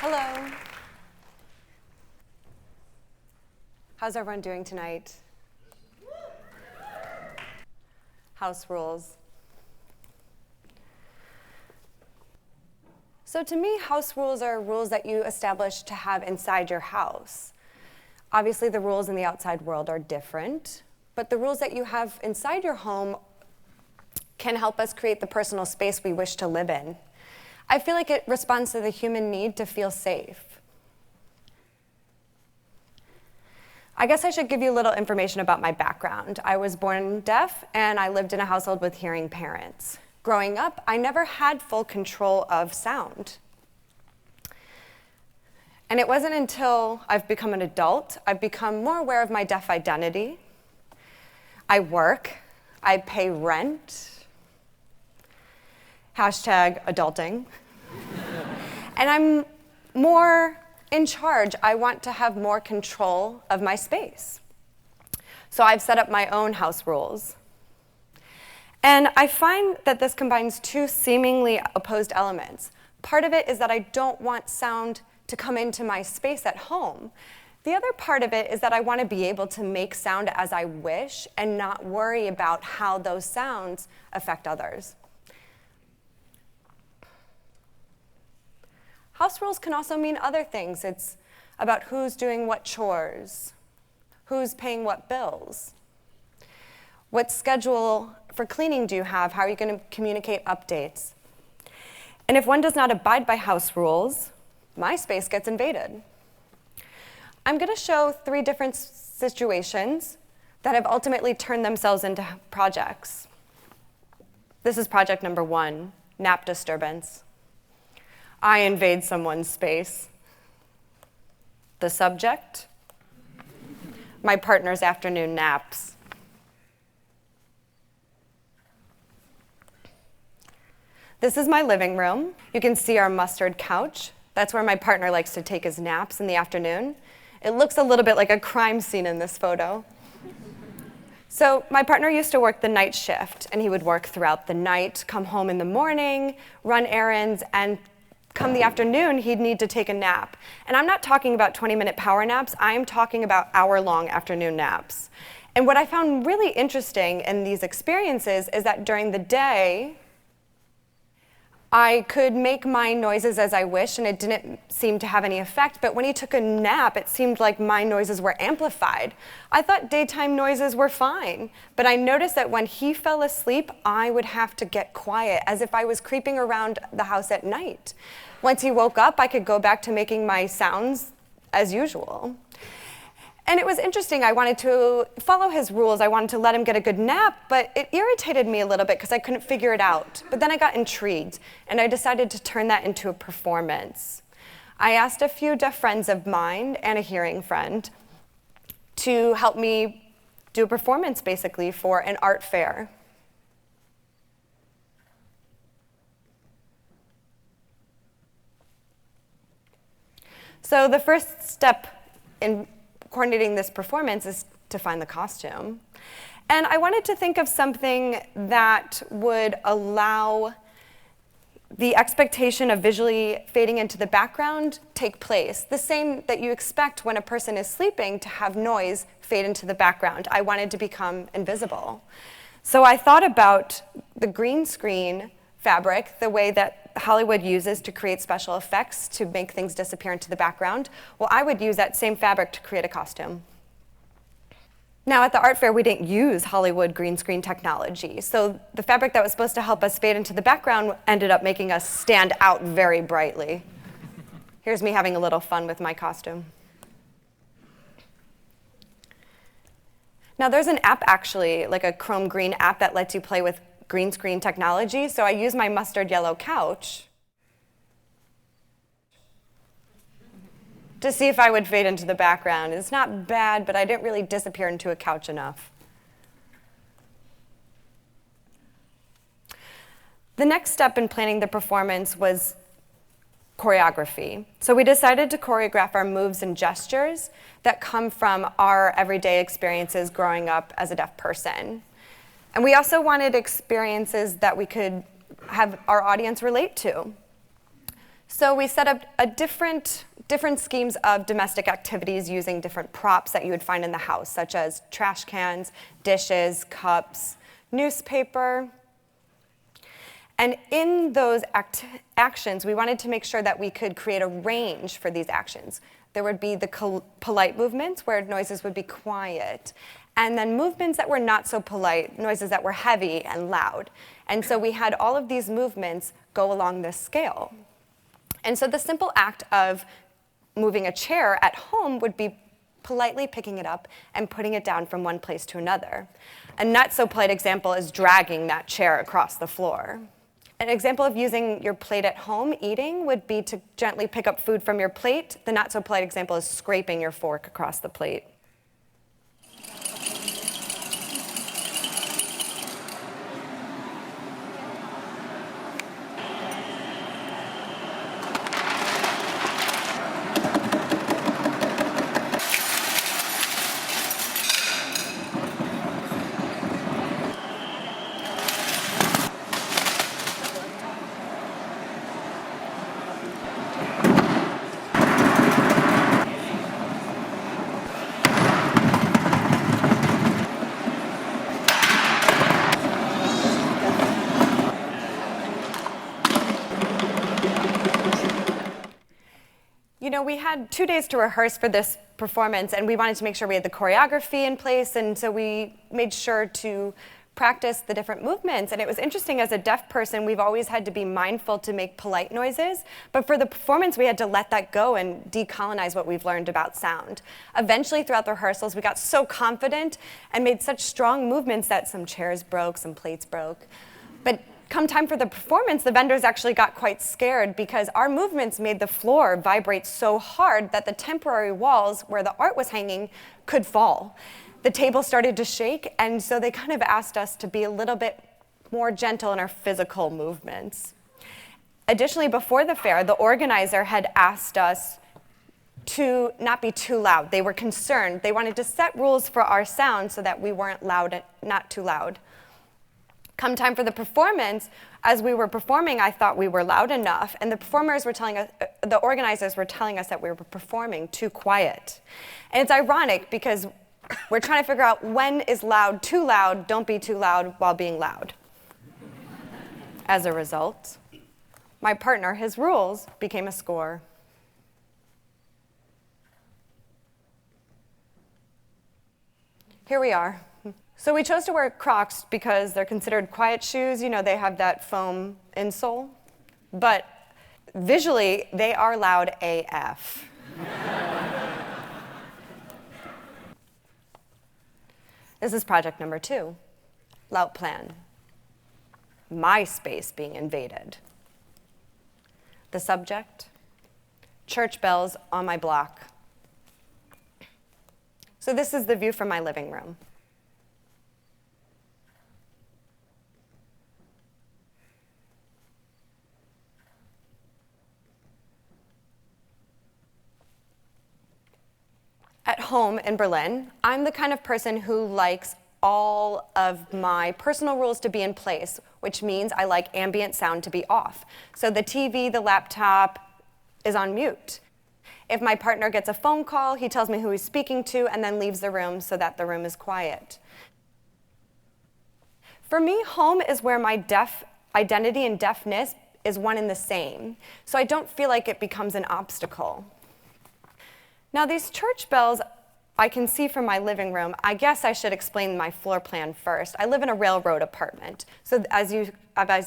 Hello. How's everyone doing tonight? House rules. So to me, house rules are rules that you establish to have inside your house. Obviously, the rules in the outside world are different, but the rules that you have inside your home can help us create the personal space we wish to live in. I feel like it responds to the human need to feel safe. I guess I should give you a little information about my background. I was born deaf, and I lived in a household with hearing parents. Growing up, I never had full control of sound. And it wasn't until I've become an adult, I've become more aware of my deaf identity. I work, I pay rent, #adulting. And I'm more in charge. I want to have more control of my space. So I've set up my own house rules. And I find that this combines two seemingly opposed elements. Part of it is that I don't want sound to come into my space at home. The other part of it is that I want to be able to make sound as I wish and not worry about how those sounds affect others. House rules can also mean other things. It's about who's doing what chores, who's paying what bills, what schedule for cleaning do you have, how are you going to communicate updates. And if one does not abide by house rules, my space gets invaded. I'm going to show 3 different situations that have ultimately turned themselves into projects. This is project number 1, nap disturbance. I invade someone's space. The subject? My partner's afternoon naps. This is my living room. You can see our mustard couch. That's where my partner likes to take his naps in the afternoon. It looks a little bit like a crime scene in this photo. So my partner used to work the night shift, and he would work throughout the night, come home in the morning, run errands, and come the afternoon, he'd need to take a nap. And I'm not talking about 20-minute power naps, I'm talking about hour-long afternoon naps. And what I found really interesting in these experiences is that during the day, I could make my noises as I wish, and it didn't seem to have any effect. But when he took a nap, it seemed like my noises were amplified. I thought daytime noises were fine. But I noticed that when he fell asleep, I would have to get quiet, as if I was creeping around the house at night. Once he woke up, I could go back to making my sounds as usual. And it was interesting. I wanted to follow his rules. I wanted to let him get a good nap, but it irritated me a little bit because I couldn't figure it out. But then I got intrigued, and I decided to turn that into a performance. I asked a few deaf friends of mine and a hearing friend to help me do a performance, basically, for an art fair. So the first step in coordinating this performance is to find the costume. And I wanted to think of something that would allow the expectation of visually fading into the background take place. The same that you expect when a person is sleeping to have noise fade into the background. I wanted to become invisible. So I thought about the green screen fabric, the way that Hollywood uses to create special effects to make things disappear into the background. Well, I would use that same fabric to create a costume. Now, at the art fair, we didn't use Hollywood green screen technology. So the fabric that was supposed to help us fade into the background ended up making us stand out very brightly. Here's me having a little fun with my costume. Now, there's an app, actually, like a Chrome Green app that lets you play with green screen technology. So I used my mustard yellow couch to see if I would fade into the background. It's not bad, but I didn't really disappear into a couch enough. The next step in planning the performance was choreography. So we decided to choreograph our moves and gestures that come from our everyday experiences growing up as a deaf person. And we also wanted experiences that we could have our audience relate to. So we set up different schemes of domestic activities using different props that you would find in the house, such as trash cans, dishes, cups, newspaper. And in those actions, we wanted to make sure that we could create a range for these actions. There would be the polite movements where noises would be quiet, and then movements that were not so polite, noises that were heavy and loud. And so we had all of these movements go along this scale. And so the simple act of moving a chair at home would be politely picking it up and putting it down from one place to another. A not so polite example is dragging that chair across the floor. An example of using your plate at home eating would be to gently pick up food from your plate. The not so polite example is scraping your fork across the plate. You know, we had 2 days to rehearse for this performance, and we wanted to make sure we had the choreography in place, and so we made sure to practice the different movements. And it was interesting, as a deaf person, we've always had to be mindful to make polite noises, but for the performance, we had to let that go and decolonize what we've learned about sound. Eventually, throughout the rehearsals, we got so confident and made such strong movements that some chairs broke, some plates broke. But come time for the performance, the vendors actually got quite scared because our movements made the floor vibrate so hard that the temporary walls where the art was hanging could fall. The table started to shake, and so they kind of asked us to be a little bit more gentle in our physical movements. Additionally, before the fair, the organizer had asked us to not be too loud. They were concerned. They wanted to set rules for our sound so that we weren't loud, not too loud. Come time for the performance, as we were performing, I thought we were loud enough, and the organizers were telling us that we were performing too quiet. And it's ironic because we're trying to figure out when is loud too loud, don't be too loud while being loud. As a result, my partner, his rules became a score. Here we are. So we chose to wear Crocs because they're considered quiet shoes. You know, they have that foam insole. But visually, they are loud AF. This is project number 2, Laut Plan. My space being invaded. The subject, church bells on my block. So this is the view from my living room. At home in Berlin, I'm the kind of person who likes all of my personal rules to be in place, which means I like ambient sound to be off. So the TV, the laptop is on mute. If my partner gets a phone call, he tells me who he's speaking to and then leaves the room so that the room is quiet. For me, home is where my deaf identity and deafness is one and the same, so I don't feel like it becomes an obstacle. Now, these church bells I can see from my living room. I guess I should explain my floor plan first. I live in a railroad apartment. So as I've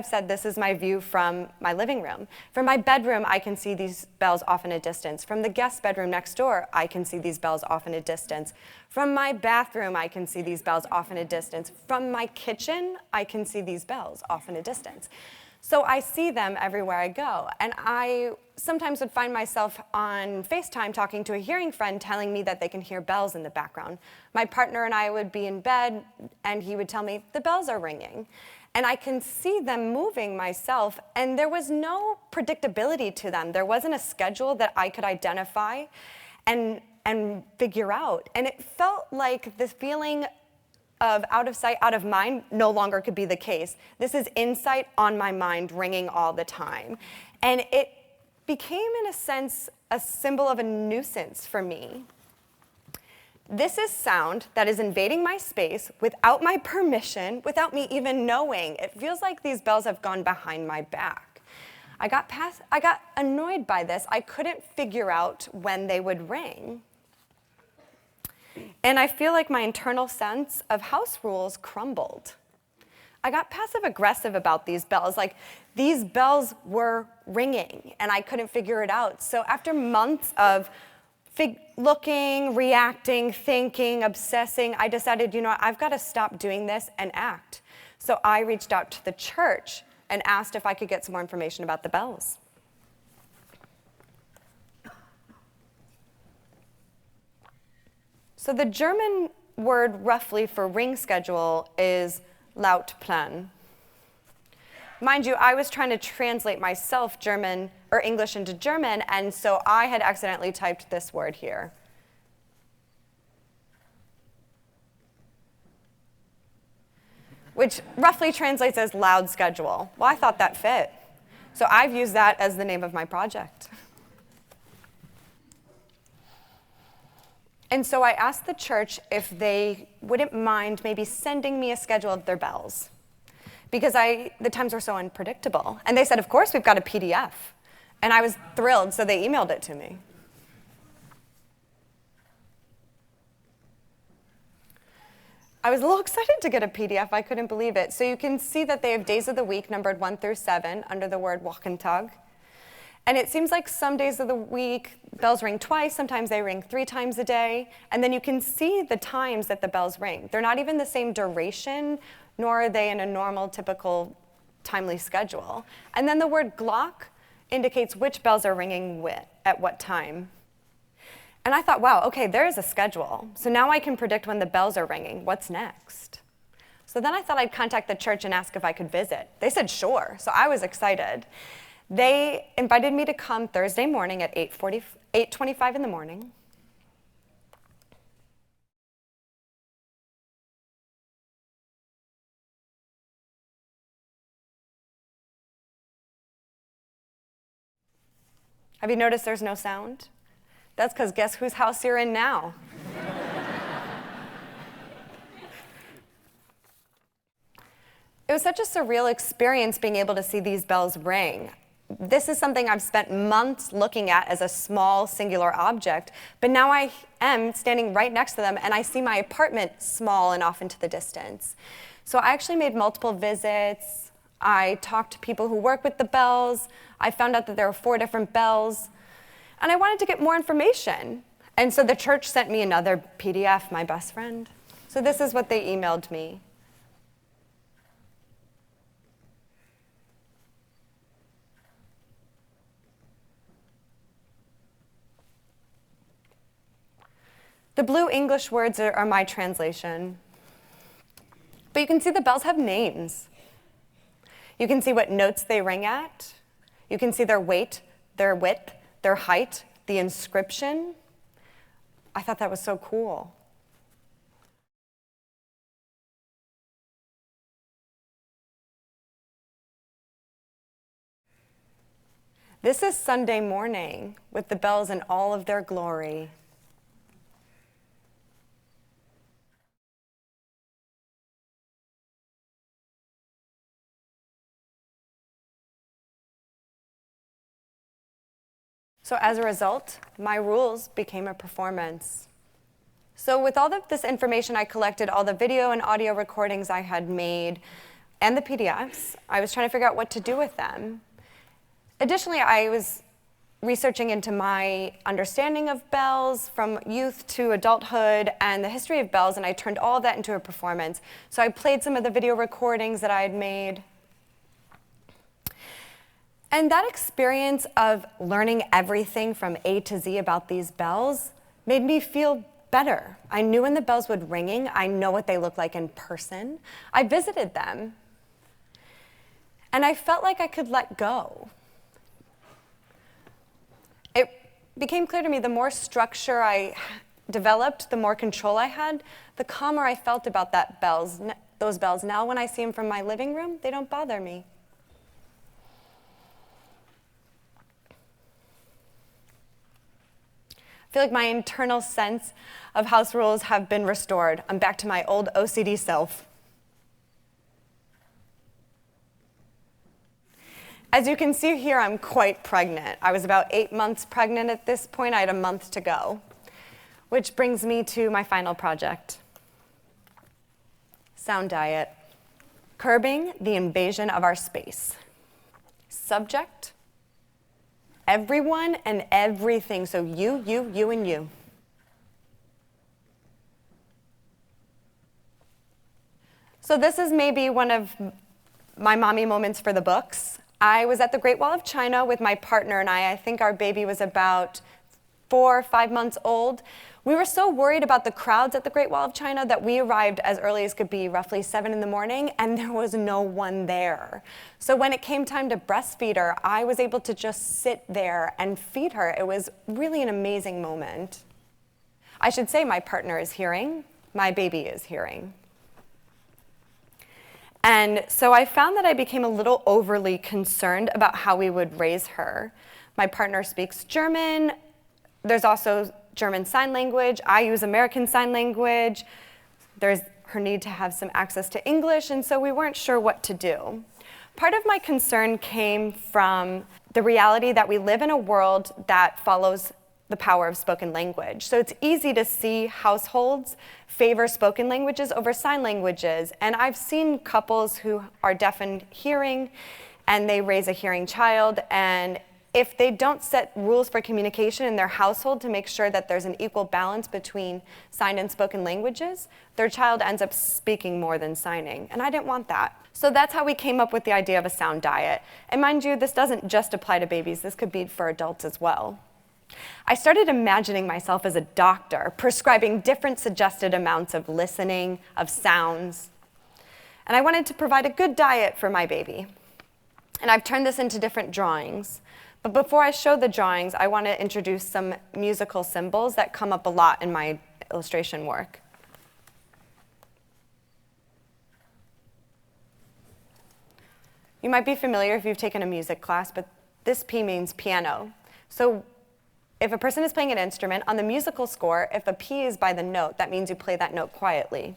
said, this is my view from my living room. From my bedroom, I can see these bells off in a distance. From the guest bedroom next door, I can see these bells off in a distance. From my bathroom, I can see these bells off in a distance. From my kitchen, I can see these bells off in a distance. So I see them everywhere I go. And I sometimes would find myself on FaceTime talking to a hearing friend telling me that they can hear bells in the background. My partner and I would be in bed, and he would tell me, the bells are ringing. And I can see them moving myself, and there was no predictability to them. There wasn't a schedule that I could identify and figure out. And it felt like this feeling of out of sight, out of mind no longer could be the case. This is insight on my mind ringing all the time. And it became, in a sense, a symbol of a nuisance for me. This is sound that is invading my space without my permission, without me even knowing. It feels like these bells have gone behind my back. I got annoyed by this. I couldn't figure out when they would ring. And I feel like my internal sense of house rules crumbled. I got passive-aggressive about these bells. Like, these bells were ringing, and I couldn't figure it out. So after months of looking, reacting, thinking, obsessing, I decided, I've got to stop doing this and act. So I reached out to the church and asked if I could get some more information about the bells. So the German word roughly for ring schedule is Lautplan. Mind you, I was trying to translate myself German or English into German, and so I had accidentally typed this word here. Which roughly translates as loud schedule. Well, I thought that fit. So I've used that as the name of my project. And so I asked the church if they wouldn't mind maybe sending me a schedule of their bells, because the times were so unpredictable. And they said, of course, we've got a PDF. And I was thrilled, so they emailed it to me. I was a little excited to get a PDF. I couldn't believe it. So you can see that they have days of the week numbered 1 through 7 under the word Wochentag. And it seems like some days of the week, bells ring twice, sometimes they ring 3 times a day. And then you can see the times that the bells ring. They're not even the same duration, nor are they in a normal, typical, timely schedule. And then the word Glock indicates which bells are ringing at what time. And I thought, wow, okay, there's a schedule. So now I can predict when the bells are ringing. What's next? So then I thought I'd contact the church and ask if I could visit. They said sure, so I was excited. They invited me to come Thursday morning at 8:25 in the morning. Have you noticed there's no sound? That's because guess whose house you're in now? It was such a surreal experience being able to see these bells ring. This is something I've spent months looking at as a small, singular object, but now I am standing right next to them, and I see my apartment small and off into the distance. So I actually made multiple visits. I talked to people who work with the bells. I found out that there were 4 different bells. And I wanted to get more information. And so the church sent me another PDF, my best friend. So this is what they emailed me. The blue English words are my translation. But you can see the bells have names. You can see what notes they ring at. You can see their weight, their width, their height, the inscription. I thought that was so cool. This is Sunday morning with the bells in all of their glory. So as a result, my rules became a performance. So with all of this information I collected, all the video and audio recordings I had made, and the PDFs, I was trying to figure out what to do with them. Additionally, I was researching into my understanding of bells from youth to adulthood and the history of bells, and I turned all of that into a performance. So I played some of the video recordings that I had made. And that experience of learning everything from A to Z about these bells made me feel better. I knew when the bells would ringing. I know what they look like in person. I visited them. And I felt like I could let go. It became clear to me the more structure I developed, the more control I had, the calmer I felt about those bells. Now when I see them from my living room, they don't bother me. I feel like my internal sense of house rules have been restored. I'm back to my old OCD self. As you can see here, I'm quite pregnant. I was about 8 months pregnant at this point. I had a month to go, which brings me to my final project. Sound diet. Curbing the invasion of our space. Subject, everyone and everything. So you, and you. So this is maybe one of my mommy moments for the books. I was at the Great Wall of China with my partner and I think our baby was about 4 or 5 months old. We were so worried about the crowds at the Great Wall of China that we arrived as early as could be, roughly 7 in the morning, and there was no one there. So when it came time to breastfeed her, I was able to just sit there and feed her. It was really an amazing moment. I should say my partner is hearing, my baby is hearing. And so I found that I became a little overly concerned about how we would raise her. My partner speaks German. There's also German Sign Language. I use American Sign Language. There's her need to have some access to English, and so we weren't sure what to do. Part of my concern came from the reality that we live in a world that follows the power of spoken language. So it's easy to see households favor spoken languages over sign languages. And I've seen couples who are deaf and hearing, and they raise a hearing child, and if they don't set rules for communication in their household to make sure that there's an equal balance between signed and spoken languages, their child ends up speaking more than signing. And I didn't want that. So that's how we came up with the idea of a sound diet. And mind you, this doesn't just apply to babies. This could be for adults as well. I started imagining myself as a doctor, prescribing different suggested amounts of listening, of sounds. And I wanted to provide a good diet for my baby. And I've turned this into different drawings. But before I show the drawings, I want to introduce some musical symbols that come up a lot in my illustration work. You might be familiar if you've taken a music class, but this P means piano. So if a person is playing an instrument, on the musical score, if a P is by the note, that means you play that note quietly.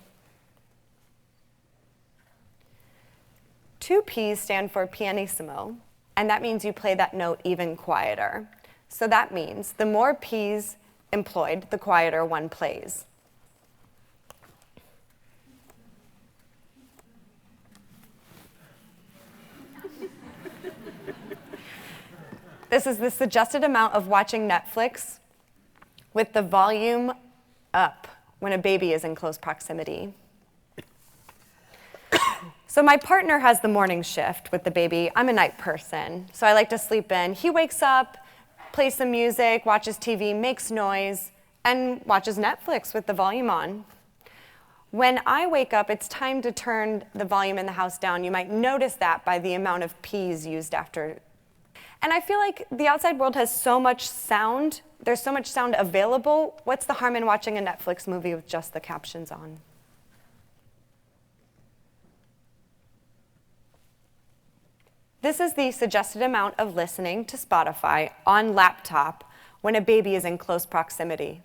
2 P's stand for pianissimo, and that means you play that note even quieter. So that means the more P's employed, the quieter one plays. This is the suggested amount of watching Netflix with the volume up when a baby is in close proximity. So my partner has the morning shift with the baby. I'm a night person, so I like to sleep in. He wakes up, plays some music, watches TV, makes noise, and watches Netflix with the volume on. When I wake up, it's time to turn the volume in the house down. You might notice that by the amount of P's used after. And I feel like the outside world has so much sound. There's so much sound available. What's the harm in watching a Netflix movie with just the captions on? This is the suggested amount of listening to Spotify on laptop when a baby is in close proximity.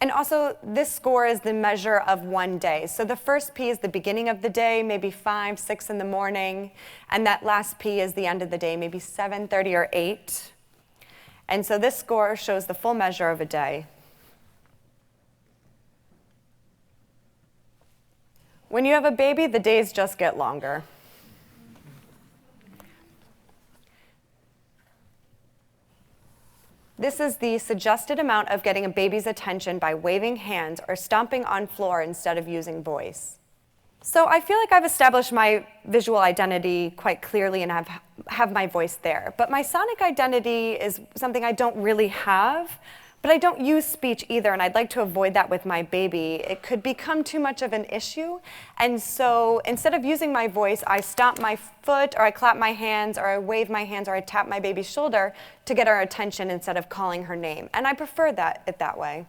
And also, this score is the measure of one day. So the first P is the beginning of the day, maybe 5, 6 in the morning. And that last P is the end of the day, maybe 7:30 or 8. And so this score shows the full measure of a day. When you have a baby, the days just get longer. This is the suggested amount of getting a baby's attention by waving hands or stomping on floor instead of using voice. So I feel like I've established my visual identity quite clearly and have my voice there. But my sonic identity is something I don't really have, but I don't use speech either, and I'd like to avoid that with my baby. It could become too much of an issue, and so instead of using my voice, I stomp my foot, or I clap my hands, or I wave my hands, or I tap my baby's shoulder to get her attention instead of calling her name. And I prefer it that way.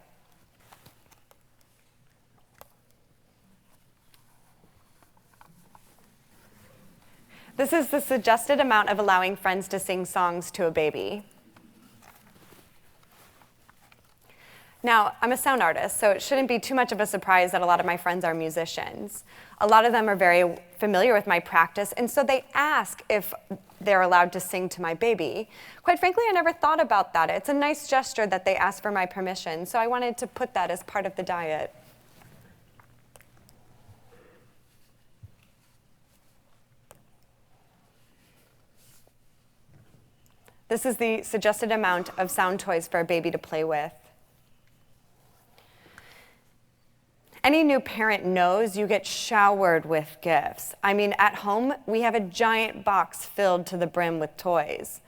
This is the suggested amount of allowing friends to sing songs to a baby. Now, I'm a sound artist, so it shouldn't be too much of a surprise that a lot of my friends are musicians. A lot of them are very familiar with my practice, and so they ask if they're allowed to sing to my baby. Quite frankly, I never thought about that. It's a nice gesture that they ask for my permission, so I wanted to put that as part of the diet. This is the suggested amount of sound toys for a baby to play with. Any new parent knows you get showered with gifts. I mean, at home, we have a giant box filled to the brim with toys.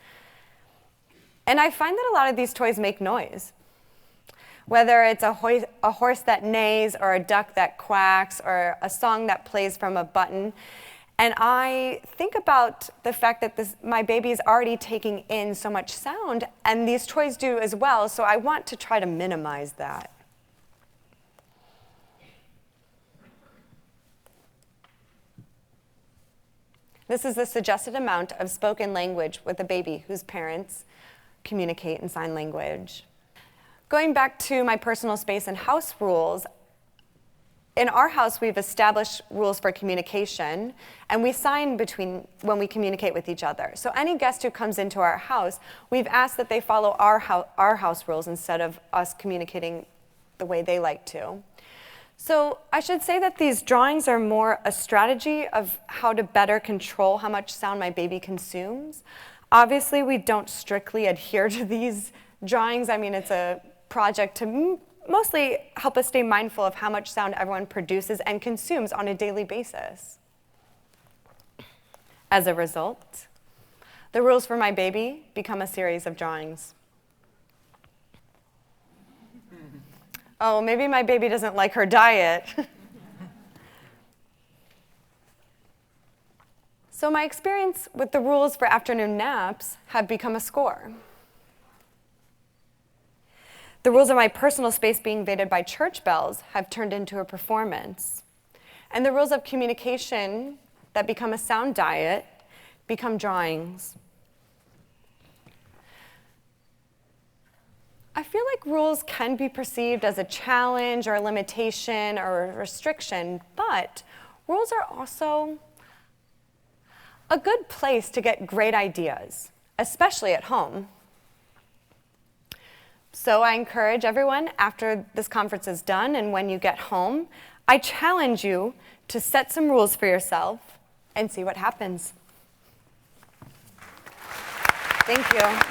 And I find that a lot of these toys make noise. Whether it's a horse that neighs, or a duck that quacks, or a song that plays from a button. And I think about the fact that my baby is already taking in so much sound, and these toys do as well, so I want to try to minimize that. This is the suggested amount of spoken language with a baby whose parents communicate in sign language. Going back to my personal space and house rules, in our house we've established rules for communication, and we sign when we communicate with each other. So any guest who comes into our house, we've asked that they follow our house rules instead of us communicating the way they like to. So I should say that these drawings are more a strategy of how to better control how much sound my baby consumes. Obviously, we don't strictly adhere to these drawings. I mean, it's a project to mostly help us stay mindful of how much sound everyone produces and consumes on a daily basis. As a result, the rules for my baby become a series of drawings. Oh, maybe my baby doesn't like her diet. So my experience with the rules for afternoon naps have become a score. The rules of my personal space being invaded by church bells have turned into a performance. And the rules of communication that become a sound diet become drawings. I feel like rules can be perceived as a challenge or a limitation or a restriction, but rules are also a good place to get great ideas, especially at home. So I encourage everyone, after this conference is done and when you get home, I challenge you to set some rules for yourself and see what happens. Thank you.